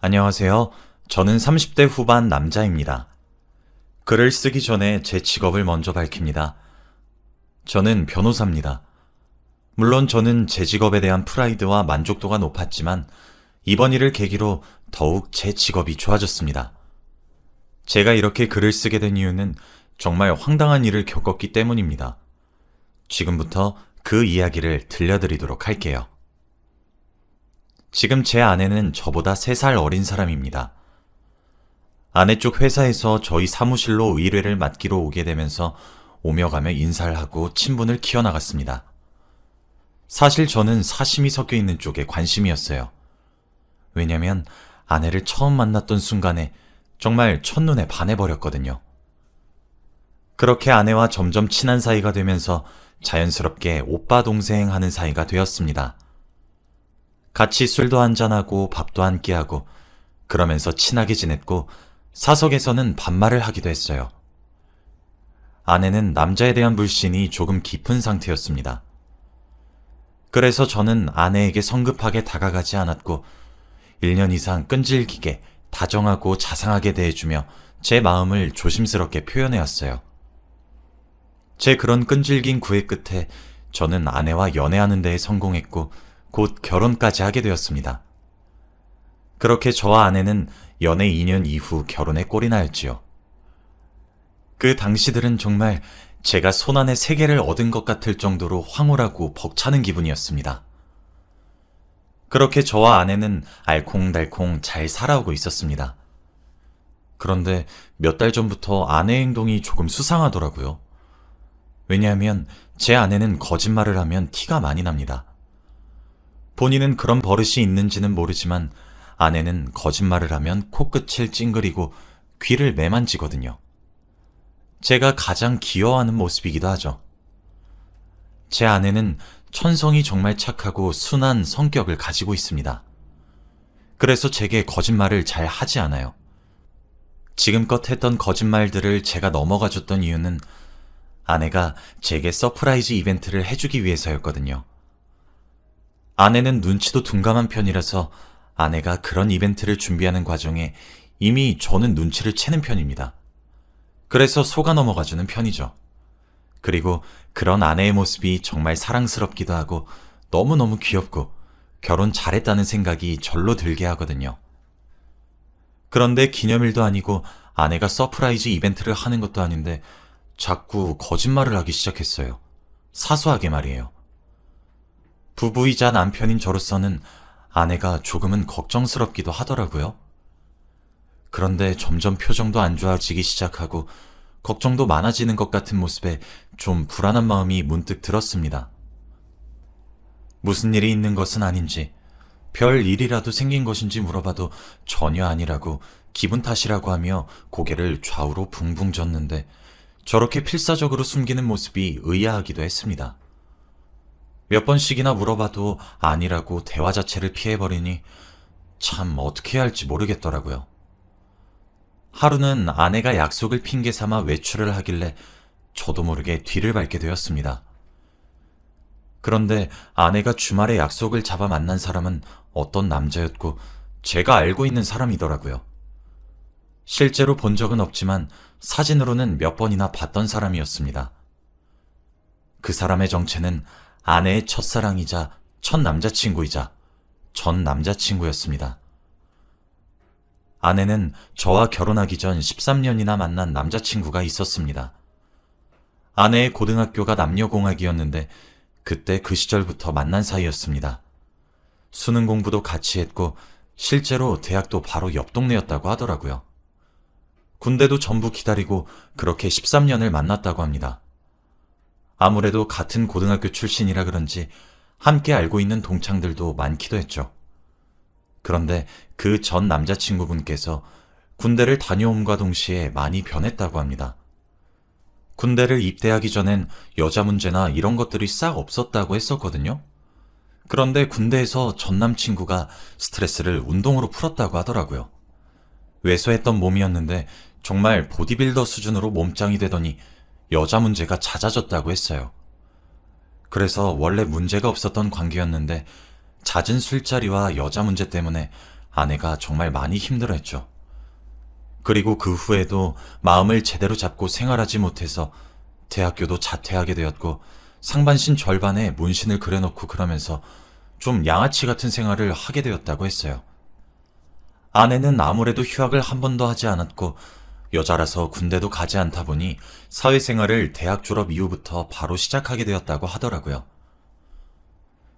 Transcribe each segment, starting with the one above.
안녕하세요. 저는 30대 후반 남자입니다. 글을 쓰기 전에 제 직업을 먼저 밝힙니다. 저는 변호사입니다. 물론 저는 제 직업에 대한 프라이드와 만족도가 높았지만 이번 일을 계기로 더욱 제 직업이 좋아졌습니다. 제가 이렇게 글을 쓰게 된 이유는 정말 황당한 일을 겪었기 때문입니다. 지금부터 그 이야기를 들려드리도록 할게요. 지금 제 아내는 저보다 3살 어린 사람입니다. 아내 쪽 회사에서 저희 사무실로 의뢰를 맡기러 오게 되면서 오며 가며 인사를 하고 친분을 키워나갔습니다. 사실 저는 사심이 섞여 있는 쪽에 관심이었어요. 왜냐면 아내를 처음 만났던 순간에 정말 첫눈에 반해버렸거든요. 그렇게 아내와 점점 친한 사이가 되면서 자연스럽게 오빠 동생 하는 사이가 되었습니다. 같이 술도 한잔하고 밥도 함께하고 그러면서 친하게 지냈고 사석에서는 반말을 하기도 했어요. 아내는 남자에 대한 불신이 조금 깊은 상태였습니다. 그래서 저는 아내에게 성급하게 다가가지 않았고 1년 이상 끈질기게 다정하고 자상하게 대해주며 제 마음을 조심스럽게 표현해왔어요. 제 그런 끈질긴 구애 끝에 저는 아내와 연애하는 데에 성공했고 곧 결혼까지 하게 되었습니다. 그렇게 저와 아내는 연애 2년 이후 결혼에 꼴이 나였지요. 그 당시들은 정말 제가 손안에 세계를 얻은 것 같을 정도로 황홀하고 벅차는 기분이었습니다. 그렇게 저와 아내는 알콩달콩 잘 살아오고 있었습니다. 그런데 몇 달 전부터 아내의 행동이 조금 수상하더라고요. 왜냐하면 제 아내는 거짓말을 하면 티가 많이 납니다. 본인은 그런 버릇이 있는지는 모르지만 아내는 거짓말을 하면 코끝을 찡그리고 귀를 매만지거든요. 제가 가장 귀여워하는 모습이기도 하죠. 제 아내는 천성이 정말 착하고 순한 성격을 가지고 있습니다. 그래서 제게 거짓말을 잘 하지 않아요. 지금껏 했던 거짓말들을 제가 넘어가줬던 이유는 아내가 제게 서프라이즈 이벤트를 해주기 위해서였거든요. 아내는 눈치도 둔감한 편이라서 아내가 그런 이벤트를 준비하는 과정에 이미 저는 눈치를 채는 편입니다. 그래서 속아 넘어가주는 편이죠. 그리고 그런 아내의 모습이 정말 사랑스럽기도 하고 너무너무 귀엽고 결혼 잘했다는 생각이 절로 들게 하거든요. 그런데 기념일도 아니고 아내가 서프라이즈 이벤트를 하는 것도 아닌데 자꾸 거짓말을 하기 시작했어요. 사소하게 말이에요. 부부이자 남편인 저로서는 아내가 조금은 걱정스럽기도 하더라고요. 그런데 점점 표정도 안 좋아지기 시작하고 걱정도 많아지는 것 같은 모습에 좀 불안한 마음이 문득 들었습니다. 무슨 일이 있는 것은 아닌지, 별 일이라도 생긴 것인지 물어봐도 전혀 아니라고 기분 탓이라고 하며 고개를 좌우로 붕붕 젓는데 저렇게 필사적으로 숨기는 모습이 의아하기도 했습니다. 몇 번씩이나 물어봐도 아니라고 대화 자체를 피해버리니 참 어떻게 해야 할지 모르겠더라고요. 하루는 아내가 약속을 핑계 삼아 외출을 하길래 저도 모르게 뒤를 밟게 되었습니다. 그런데 아내가 주말에 약속을 잡아 만난 사람은 어떤 남자였고 제가 알고 있는 사람이더라고요. 실제로 본 적은 없지만 사진으로는 몇 번이나 봤던 사람이었습니다. 그 사람의 정체는 아내의 첫사랑이자 첫 남자친구이자 전 남자친구였습니다. 아내는 저와 결혼하기 전 13년이나 만난 남자친구가 있었습니다. 아내의 고등학교가 남녀공학이었는데 그때 그 시절부터 만난 사이였습니다. 수능 공부도 같이 했고 실제로 대학도 바로 옆 동네였다고 하더라고요. 군대도 전부 기다리고 그렇게 13년을 만났다고 합니다. 아무래도 같은 고등학교 출신이라 그런지 함께 알고 있는 동창들도 많기도 했죠. 그런데 그 전 남자친구분께서 군대를 다녀옴과 동시에 많이 변했다고 합니다. 군대를 입대하기 전엔 여자 문제나 이런 것들이 싹 없었다고 했었거든요. 그런데 군대에서 전 남친구가 스트레스를 운동으로 풀었다고 하더라고요. 왜소했던 몸이었는데 정말 보디빌더 수준으로 몸짱이 되더니 여자 문제가 잦아졌다고 했어요. 그래서 원래 문제가 없었던 관계였는데 잦은 술자리와 여자 문제 때문에 아내가 정말 많이 힘들어했죠. 그리고 그 후에도 마음을 제대로 잡고 생활하지 못해서 대학교도 자퇴하게 되었고 상반신 절반에 문신을 그려놓고 그러면서 좀 양아치 같은 생활을 하게 되었다고 했어요. 아내는 아무래도 휴학을 한 번도 하지 않았고 여자라서 군대도 가지 않다 보니 사회생활을 대학 졸업 이후부터 바로 시작하게 되었다고 하더라고요.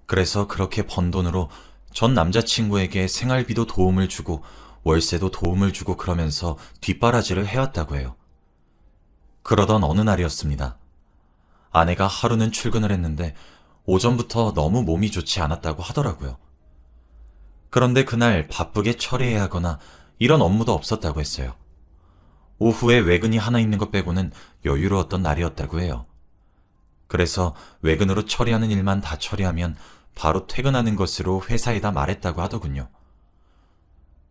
그래서 그렇게 번 돈으로 전 남자친구에게 생활비도 도움을 주고 월세도 도움을 주고 그러면서 뒷바라지를 해왔다고 해요. 그러던 어느 날이었습니다. 아내가 하루는 출근을 했는데 오전부터 너무 몸이 좋지 않았다고 하더라고요. 그런데 그날 바쁘게 처리해야 하거나 이런 업무도 없었다고 했어요. 오후에 외근이 하나 있는 것 빼고는 여유로웠던 날이었다고 해요. 그래서 외근으로 처리하는 일만 다 처리하면 바로 퇴근하는 것으로 회사에다 말했다고 하더군요.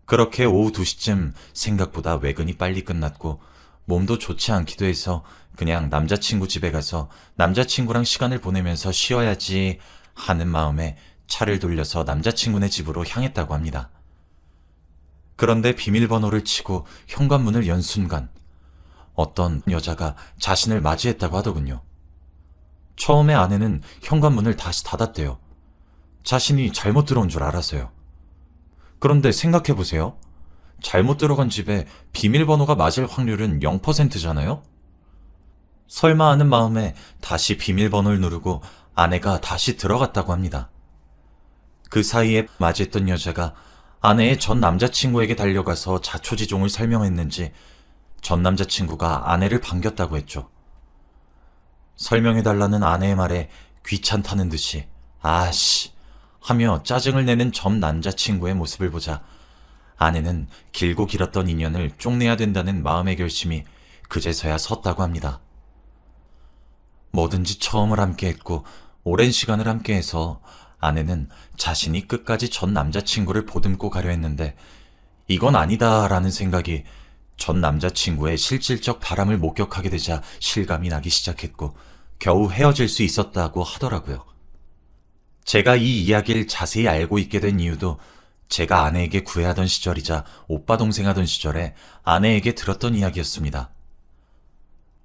그렇게 오후 2시쯤 생각보다 외근이 빨리 끝났고 몸도 좋지 않기도 해서 그냥 남자친구 집에 가서 남자친구랑 시간을 보내면서 쉬어야지 하는 마음에 차를 돌려서 남자친구네 집으로 향했다고 합니다. 그런데 비밀번호를 치고 현관문을 연 순간 어떤 여자가 자신을 맞이했다고 하더군요. 처음에 아내는 현관문을 다시 닫았대요. 자신이 잘못 들어온 줄 알았어요. 그런데 생각해보세요. 잘못 들어간 집에 비밀번호가 맞을 확률은 0%잖아요? 설마 하는 마음에 다시 비밀번호를 누르고 아내가 다시 들어갔다고 합니다. 그 사이에 맞이했던 여자가 아내의 전 남자친구에게 달려가서 자초지종을 설명했는지 전 남자친구가 아내를 반겼다고 했죠. 설명해달라는 아내의 말에 귀찮다는 듯이 아씨 하며 짜증을 내는 전 남자친구의 모습을 보자 아내는 길고 길었던 인연을 쪽내야 된다는 마음의 결심이 그제서야 섰다고 합니다. 뭐든지 처음을 함께했고 오랜 시간을 함께해서 아내는 자신이 끝까지 전 남자친구를 보듬고 가려 했는데 이건 아니다라는 생각이 전 남자친구의 실질적 바람을 목격하게 되자 실감이 나기 시작했고 겨우 헤어질 수 있었다고 하더라고요. 제가 이 이야기를 자세히 알고 있게 된 이유도 제가 아내에게 구애하던 시절이자 오빠 동생 하던 시절에 아내에게 들었던 이야기였습니다.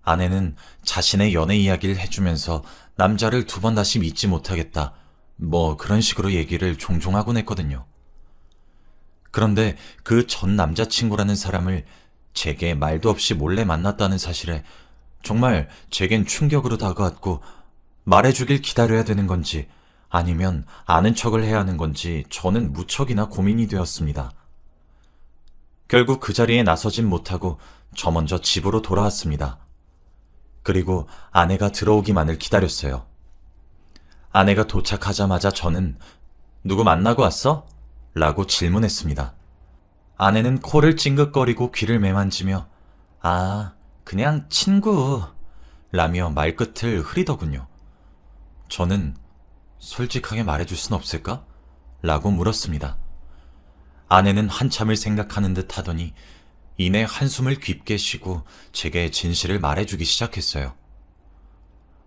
아내는 자신의 연애 이야기를 해주면서 남자를 2번 다시 믿지 못하겠다 뭐 그런 식으로 얘기를 종종 하곤 했거든요. 그런데 그 전 남자친구라는 사람을 제게 말도 없이 몰래 만났다는 사실에 정말 제겐 충격으로 다가왔고 말해주길 기다려야 되는 건지 아니면 아는 척을 해야 하는 건지 저는 무척이나 고민이 되었습니다. 결국 그 자리에 나서진 못하고 저 먼저 집으로 돌아왔습니다. 그리고 아내가 들어오기만을 기다렸어요. 아내가 도착하자마자 저는 누구 만나고 왔어? 라고 질문했습니다. 아내는 코를 찡긋거리고 귀를 매만지며 아, 그냥 친구 라며 말끝을 흐리더군요. 저는 솔직하게 말해줄 순 없을까? 라고 물었습니다. 아내는 한참을 생각하는 듯 하더니 이내 한숨을 깊게 쉬고 제게 진실을 말해주기 시작했어요.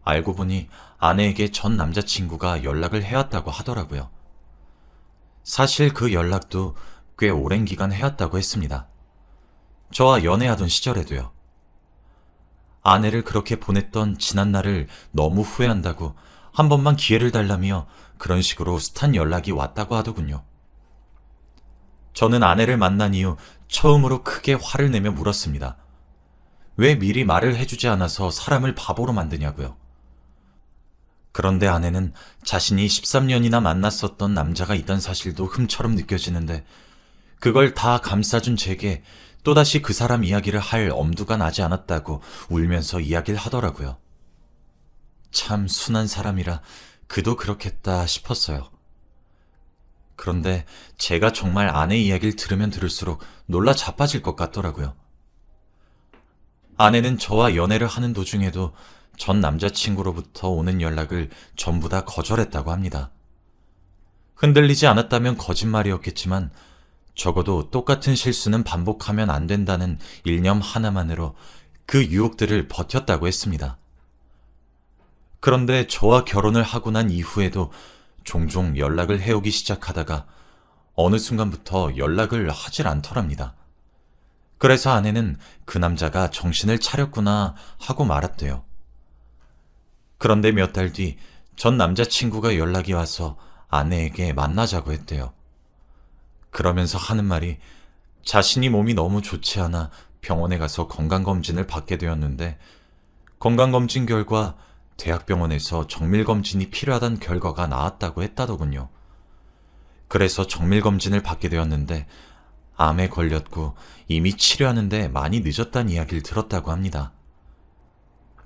알고 보니 아내에게 전 남자친구가 연락을 해왔다고 하더라고요. 사실 그 연락도 꽤 오랜 기간 해왔다고 했습니다. 저와 연애하던 시절에도요. 아내를 그렇게 보냈던 지난날을 너무 후회한다고 한 번만 기회를 달라며 그런 식으로 숱한 연락이 왔다고 하더군요. 저는 아내를 만난 이후 처음으로 크게 화를 내며 물었습니다. 왜 미리 말을 해주지 않아서 사람을 바보로 만드냐고요. 그런데 아내는 자신이 13년이나 만났었던 남자가 있던 사실도 흠처럼 느껴지는데 그걸 다 감싸준 제게 또다시 그 사람 이야기를 할 엄두가 나지 않았다고 울면서 이야기를 하더라고요. 참 순한 사람이라 그도 그렇겠다 싶었어요. 그런데 제가 정말 아내 이야기를 들으면 들을수록 놀라 자빠질 것 같더라고요. 아내는 저와 연애를 하는 도중에도 전 남자친구로부터 오는 연락을 전부 다 거절했다고 합니다. 흔들리지 않았다면 거짓말이었겠지만 적어도 똑같은 실수는 반복하면 안 된다는 일념 하나만으로 그 유혹들을 버텼다고 했습니다. 그런데 저와 결혼을 하고 난 이후에도 종종 연락을 해오기 시작하다가 어느 순간부터 연락을 하질 않더랍니다. 그래서 아내는 그 남자가 정신을 차렸구나 하고 말았대요. 그런데 몇 달 뒤 전 남자친구가 연락이 와서 아내에게 만나자고 했대요. 그러면서 하는 말이 자신이 몸이 너무 좋지 않아 병원에 가서 건강검진을 받게 되었는데 건강검진 결과 대학병원에서 정밀검진이 필요하다는 결과가 나왔다고 했다더군요. 그래서 정밀검진을 받게 되었는데 암에 걸렸고 이미 치료하는데 많이 늦었다는 이야기를 들었다고 합니다.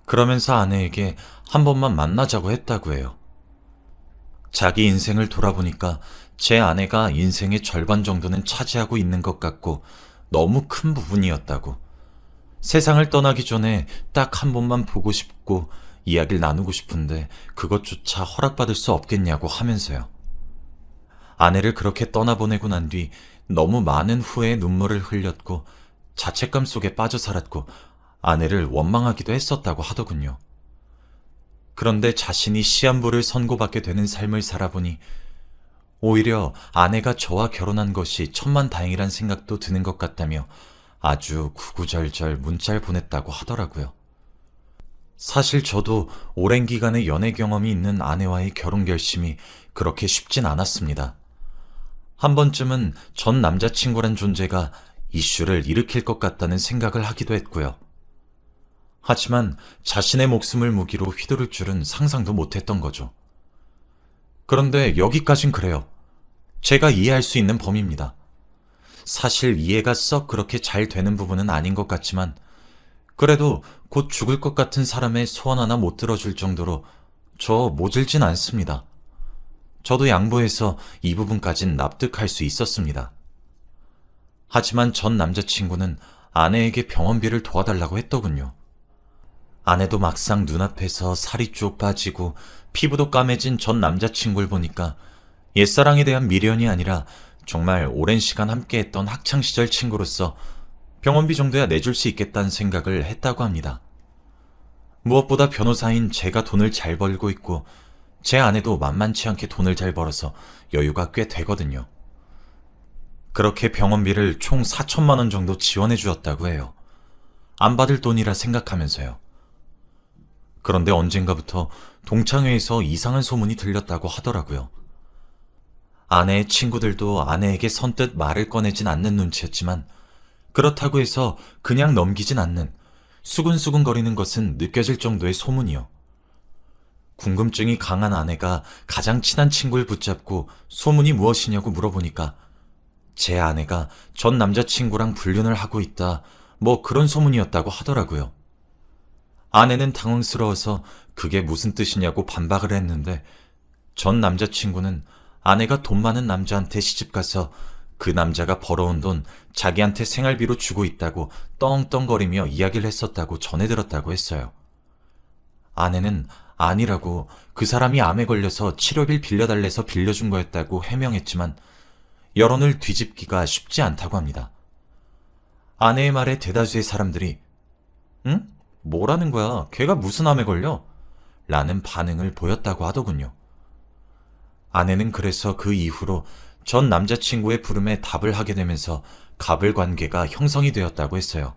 그러면서 아내에게 한 번만 만나자고 했다고 해요. 자기 인생을 돌아보니까 제 아내가 인생의 절반 정도는 차지하고 있는 것 같고 너무 큰 부분이었다고. 세상을 떠나기 전에 딱 한 번만 보고 싶고 이야기를 나누고 싶은데 그것조차 허락받을 수 없겠냐고 하면서요. 아내를 그렇게 떠나보내고 난 뒤 너무 많은 후회의 눈물을 흘렸고 자책감 속에 빠져 살았고 아내를 원망하기도 했었다고 하더군요. 그런데 자신이 시한부를 선고받게 되는 삶을 살아보니 오히려 아내가 저와 결혼한 것이 천만다행이란 생각도 드는 것 같다며 아주 구구절절 문자를 보냈다고 하더라고요. 사실 저도 오랜 기간의 연애 경험이 있는 아내와의 결혼 결심이 그렇게 쉽진 않았습니다. 한 번쯤은 전 남자친구란 존재가 이슈를 일으킬 것 같다는 생각을 하기도 했고요. 하지만 자신의 목숨을 무기로 휘두를 줄은 상상도 못했던 거죠. 그런데 여기까진 그래요. 제가 이해할 수 있는 범위입니다. 사실 이해가 썩 그렇게 잘 되는 부분은 아닌 것 같지만 그래도 곧 죽을 것 같은 사람의 소원 하나 못 들어줄 정도로 저 모질진 않습니다. 저도 양보해서 이 부분까진 납득할 수 있었습니다. 하지만 전 남자친구는 아내에게 병원비를 도와달라고 했더군요. 아내도 막상 눈앞에서 살이 쭉 빠지고 피부도 까매진 전 남자친구를 보니까 옛사랑에 대한 미련이 아니라 정말 오랜 시간 함께했던 학창시절 친구로서 병원비 정도야 내줄 수 있겠다는 생각을 했다고 합니다. 무엇보다 변호사인 제가 돈을 잘 벌고 있고 제 아내도 만만치 않게 돈을 잘 벌어서 여유가 꽤 되거든요. 그렇게 병원비를 총 4천만 원 정도 지원해 주었다고 해요. 안 받을 돈이라 생각하면서요. 그런데 언젠가부터 동창회에서 이상한 소문이 들렸다고 하더라고요. 아내의 친구들도 아내에게 선뜻 말을 꺼내진 않는 눈치였지만 그렇다고 해서 그냥 넘기진 않는 수근수근거리는 것은 느껴질 정도의 소문이요. 궁금증이 강한 아내가 가장 친한 친구를 붙잡고 소문이 무엇이냐고 물어보니까 제 아내가 전 남자친구랑 불륜을 하고 있다, 뭐 그런 소문이었다고 하더라고요. 아내는 당황스러워서 그게 무슨 뜻이냐고 반박을 했는데 전 남자친구는 아내가 돈 많은 남자한테 시집가서 그 남자가 벌어온 돈 자기한테 생활비로 주고 있다고 떵떵거리며 이야기를 했었다고 전해들었다고 했어요. 아내는 아니라고 그 사람이 암에 걸려서 치료비를 빌려달래서 빌려준 거였다고 해명했지만 여론을 뒤집기가 쉽지 않다고 합니다. 아내의 말에 대다수의 사람들이 응? 뭐라는 거야? 걔가 무슨 암에 걸려? 라는 반응을 보였다고 하더군요. 아내는 그래서 그 이후로 전 남자친구의 부름에 답을 하게 되면서 갑을 관계가 형성이 되었다고 했어요.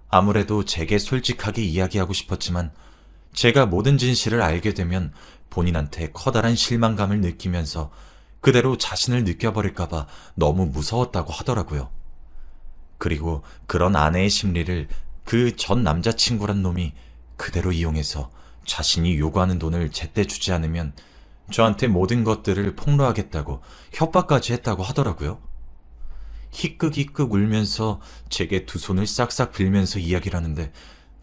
아무래도 제게 솔직하게 이야기하고 싶었지만 제가 모든 진실을 알게 되면 본인한테 커다란 실망감을 느끼면서 그대로 자신을 느껴버릴까봐 너무 무서웠다고 하더라고요. 그리고 그런 아내의 심리를 그 전 남자친구란 놈이 그대로 이용해서 자신이 요구하는 돈을 제때 주지 않으면 저한테 모든 것들을 폭로하겠다고 협박까지 했다고 하더라고요. 희끗희끗 울면서 제게 두 손을 싹싹 빌면서 이야기를 하는데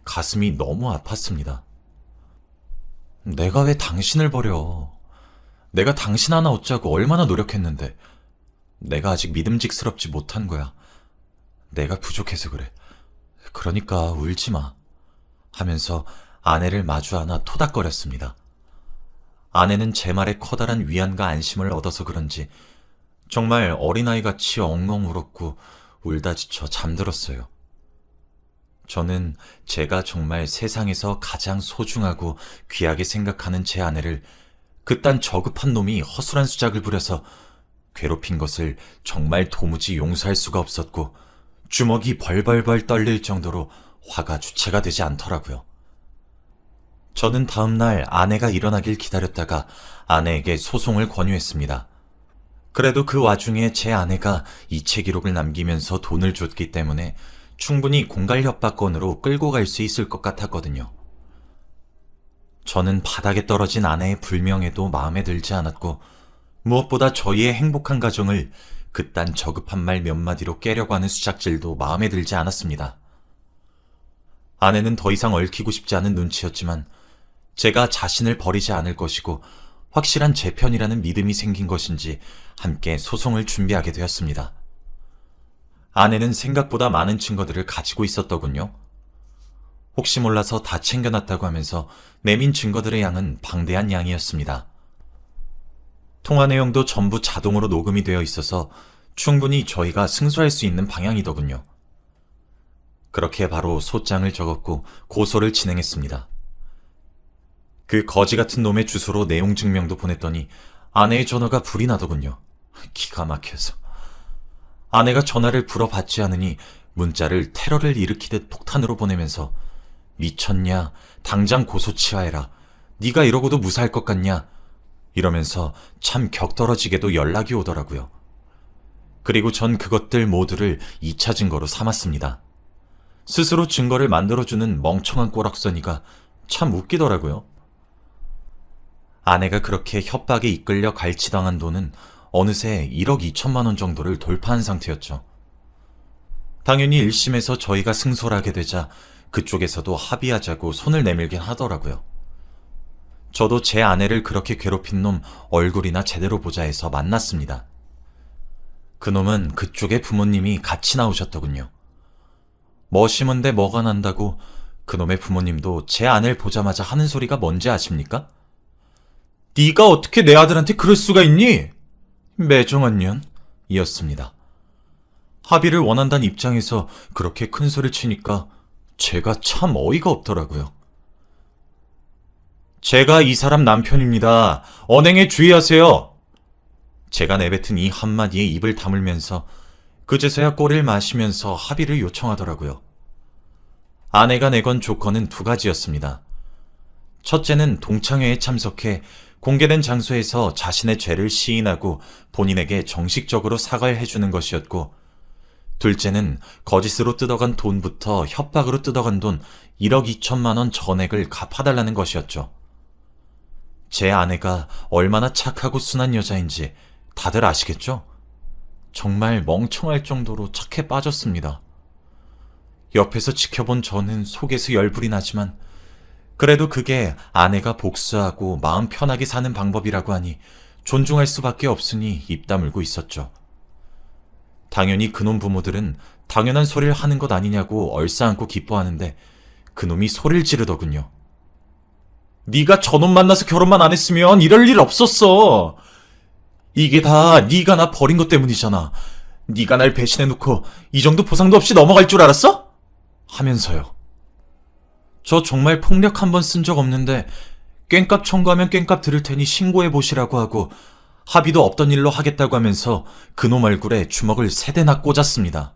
가슴이 너무 아팠습니다. 내가 왜 당신을 버려? 내가 당신 하나 얻자고 얼마나 노력했는데 내가 아직 믿음직스럽지 못한 거야. 내가 부족해서 그래. 그러니까 울지 마. 하면서 아내를 마주 안아 토닥거렸습니다. 아내는 제 말에 커다란 위안과 안심을 얻어서 그런지 정말 어린아이같이 엉엉 울었고 울다 지쳐 잠들었어요. 저는 제가 정말 세상에서 가장 소중하고 귀하게 생각하는 제 아내를 그딴 저급한 놈이 허술한 수작을 부려서 괴롭힌 것을 정말 도무지 용서할 수가 없었고 주먹이 벌벌벌 떨릴 정도로 화가 주체가 되지 않더라고요. 저는 다음날 아내가 일어나길 기다렸다가 아내에게 소송을 권유했습니다. 그래도 그 와중에 제 아내가 이체 기록을 남기면서 돈을 줬기 때문에 충분히 공갈협박건으로 끌고 갈 수 있을 것 같았거든요. 저는 바닥에 떨어진 아내의 불명예도 마음에 들지 않았고 무엇보다 저희의 행복한 가정을 그딴 저급한 말 몇 마디로 깨려고 하는 수작질도 마음에 들지 않았습니다. 아내는 더 이상 얽히고 싶지 않은 눈치였지만 제가 자신을 버리지 않을 것이고 확실한 제 편이라는 믿음이 생긴 것인지 함께 소송을 준비하게 되었습니다. 아내는 생각보다 많은 증거들을 가지고 있었더군요. 혹시 몰라서 다 챙겨놨다고 하면서 내민 증거들의 양은 방대한 양이었습니다. 통화 내용도 전부 자동으로 녹음이 되어 있어서 충분히 저희가 승소할 수 있는 방향이더군요. 그렇게 바로 소장을 적었고 고소를 진행했습니다. 그 거지 같은 놈의 주소로 내용 증명도 보냈더니 아내의 전화가 불이 나더군요. 기가 막혀서. 아내가 전화를 불어받지 않으니 문자를 테러를 일으키듯 폭탄으로 보내면서 미쳤냐? 당장 고소 취하해라. 네가 이러고도 무사할 것 같냐? 이러면서 참 격떨어지게도 연락이 오더라고요. 그리고 전 그것들 모두를 2차 증거로 삼았습니다. 스스로 증거를 만들어주는 멍청한 꼬락서니가 참 웃기더라고요. 아내가 그렇게 협박에 이끌려 갈취당한 돈은 어느새 1억 2천만 원 정도를 돌파한 상태였죠. 당연히 1심에서 저희가 승소를 하게 되자 그쪽에서도 합의하자고 손을 내밀긴 하더라고요. 저도 제 아내를 그렇게 괴롭힌 놈 얼굴이나 제대로 보자 해서 만났습니다. 그놈은 그쪽의 부모님이 같이 나오셨더군요. 뭐 심은데 뭐가 난다고 그놈의 부모님도 제 아내를 보자마자 하는 소리가 뭔지 아십니까? 네가 어떻게 내 아들한테 그럴 수가 있니? 매정한 년 이었습니다. 합의를 원한다는 입장에서 그렇게 큰 소리를 치니까 제가 참 어이가 없더라고요. 제가 이 사람 남편입니다. 언행에 주의하세요. 제가 내뱉은 이 한마디에 입을 다물면서 그제서야 꼬리를 마시면서 합의를 요청하더라고요. 아내가 내건 조건은 2가지였습니다. 첫째는 동창회에 참석해 공개된 장소에서 자신의 죄를 시인하고 본인에게 정식적으로 사과를 해주는 것이었고, 둘째는 거짓으로 뜯어간 돈부터 협박으로 뜯어간 돈 1억 2천만 원 전액을 갚아달라는 것이었죠. 제 아내가 얼마나 착하고 순한 여자인지 다들 아시겠죠? 정말 멍청할 정도로 착해 빠졌습니다. 옆에서 지켜본 저는 속에서 열불이 나지만 그래도 그게 아내가 복수하고 마음 편하게 사는 방법이라고 하니 존중할 수밖에 없으니 입 다물고 있었죠. 당연히 그놈 부모들은 당연한 소리를 하는 것 아니냐고 얼싸안고 기뻐하는데 그놈이 소리를 지르더군요. 네가 저놈 만나서 결혼만 안 했으면 이럴 일 없었어. 이게 다 네가 나 버린 것 때문이잖아. 네가 날 배신해놓고 이 정도 보상도 없이 넘어갈 줄 알았어? 하면서요. 저 정말 폭력 한 번 쓴 적 없는데 꽹값 청구하면 꽹값 들을 테니 신고해보시라고 하고 합의도 없던 일로 하겠다고 하면서 그놈 얼굴에 주먹을 3대나 꽂았습니다.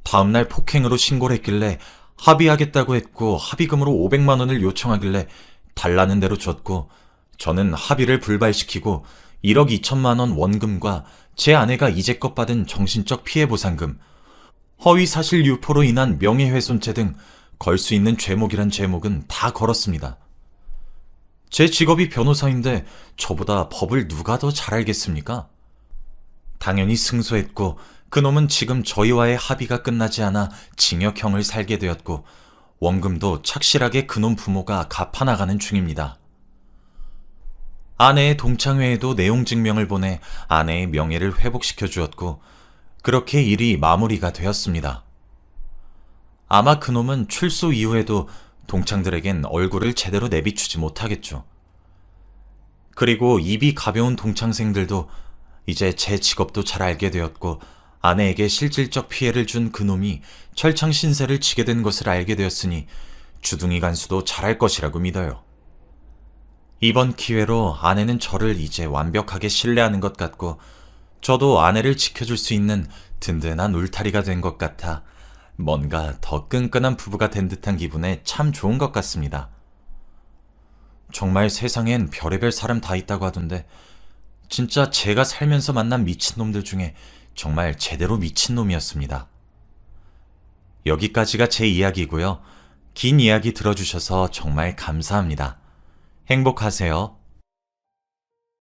다음날 폭행으로 신고를 했길래 합의하겠다고 했고 합의금으로 500만 원을 요청하길래 달라는 대로 줬고 저는 합의를 불발시키고 1억 2천만 원 원금과 제 아내가 이제껏 받은 정신적 피해 보상금, 허위사실 유포로 인한 명예훼손죄 등 걸 수 있는 죄목이란 죄목은 다 걸었습니다. 제 직업이 변호사인데 저보다 법을 누가 더 잘 알겠습니까? 당연히 승소했고 그놈은 지금 저희와의 합의가 끝나지 않아 징역형을 살게 되었고 원금도 착실하게 그놈 부모가 갚아나가는 중입니다. 아내의 동창회에도 내용 증명을 보내 아내의 명예를 회복시켜 주었고 그렇게 일이 마무리가 되었습니다. 아마 그놈은 출소 이후에도 동창들에겐 얼굴을 제대로 내비추지 못하겠죠. 그리고 입이 가벼운 동창생들도 이제 제 직업도 잘 알게 되었고 아내에게 실질적 피해를 준 그놈이 철창 신세를 지게 된 것을 알게 되었으니 주둥이 간수도 잘할 것이라고 믿어요. 이번 기회로 아내는 저를 이제 완벽하게 신뢰하는 것 같고, 저도 아내를 지켜줄 수 있는 든든한 울타리가 된 것 같아 뭔가 더 끈끈한 부부가 된 듯한 기분에 참 좋은 것 같습니다. 정말 세상엔 별의별 사람 다 있다고 하던데, 진짜 제가 살면서 만난 미친놈들 중에 정말 제대로 미친놈이었습니다. 여기까지가 제 이야기고요. 긴 이야기 들어주셔서 정말 감사합니다. 행복하세요.